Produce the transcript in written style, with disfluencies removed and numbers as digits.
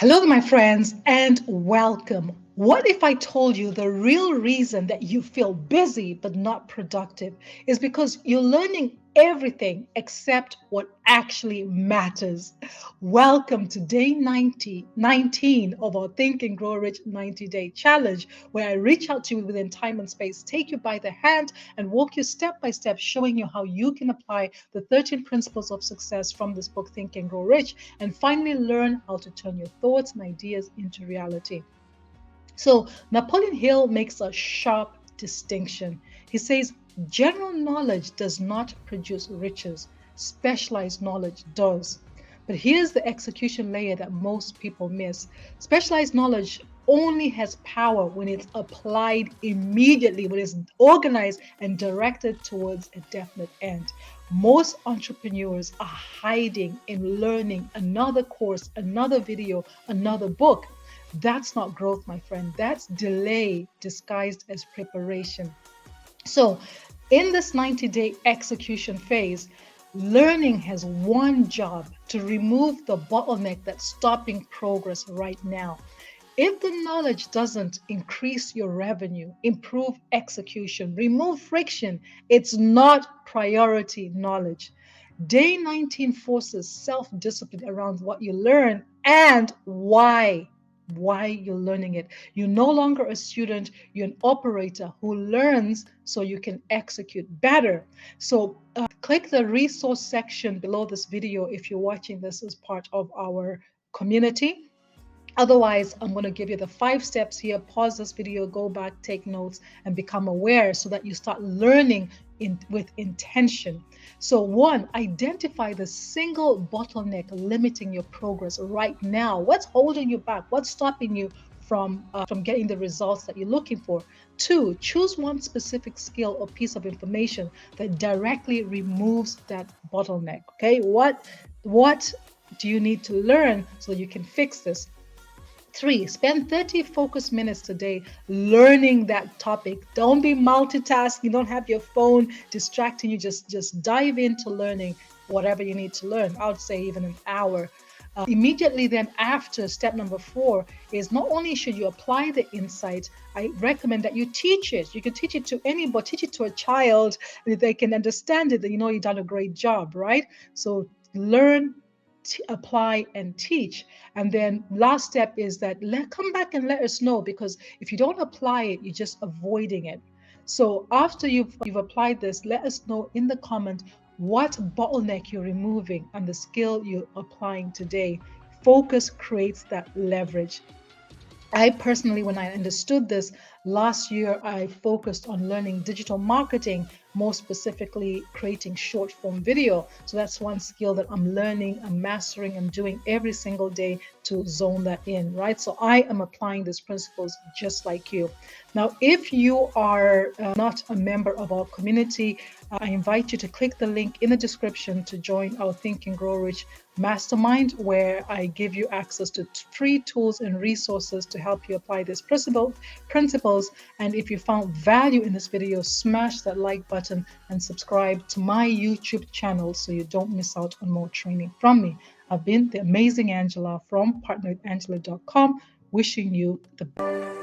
Hello, my friends, and welcome. What if I told you the real reason that you feel busy but not productive is because you're learning everything except what actually matters? Welcome to day 19 of our Think and Grow Rich 90-day challenge, where I reach out to you within time and space, take you by the hand, and walk you step by step, showing you how you can apply the 13 principles of success from this book, Think and Grow Rich, and finally learn how to turn your thoughts and ideas into reality. So, Napoleon Hill makes a sharp distinction. He says, general knowledge does not produce riches, specialized knowledge does. But here's the execution layer that most people miss. Specialized knowledge only has power when it's applied immediately, when it's organized and directed towards a definite end. Most entrepreneurs are hiding in learning another course, another video, another book. That's not growth, my friend. That's delay disguised as preparation. So, in this 90-day execution phase, learning has one job: to remove the bottleneck that's stopping progress right now. If the knowledge doesn't increase your revenue, improve execution, remove friction, it's not priority knowledge. Day 19 forces self discipline around what you learn and why you're learning it. You're no longer a student, you're an operator who learns so you can execute better. So, click the resource section below this video if you're watching this as part of our community. Otherwise, I'm going to give you the 5 steps here. Pause this video, go back, take notes, and become aware so that you start learning with intention. So, one, identify the single bottleneck limiting your progress right now. What's holding you back? What's stopping you from getting the results that you're looking for? Two, choose one specific skill or piece of information that directly removes that bottleneck. Okay, what do you need to learn so you can fix this? Three, spend 30 focus minutes today learning that topic. Don't be multitasking. Don't have your phone distracting you. Just dive into learning whatever you need to learn. I would say even an hour. Immediately then after, step number 4 is not only should you apply the insight, I recommend that you teach it. You can teach it to anybody, teach it to a child. They can understand it, that you know you've done a great job, right? So learn, apply, and teach. And then last step is that come back and let us know, because if you don't apply it, you're just avoiding it. So after you've applied this, let us know in the comment what bottleneck you're removing and the skill you're applying today. Focus creates that leverage. I personally, when I understood this last year, I focused on learning digital marketing, more specifically creating short form video. So that's one skill that I'm learning, I'm mastering, I'm doing every single day to zone that in, right? So I am applying these principles just like you. Now, if you are not a member of our community, I invite you to click the link in the description to join our Think and Grow Rich Mastermind, where I give you access to free tools and resources to help you apply these principles. And if you found value in this video, smash that like button and subscribe to my YouTube channel so you don't miss out on more training from me. I've been the amazing Angela from partnerwithangela.com, wishing you the best.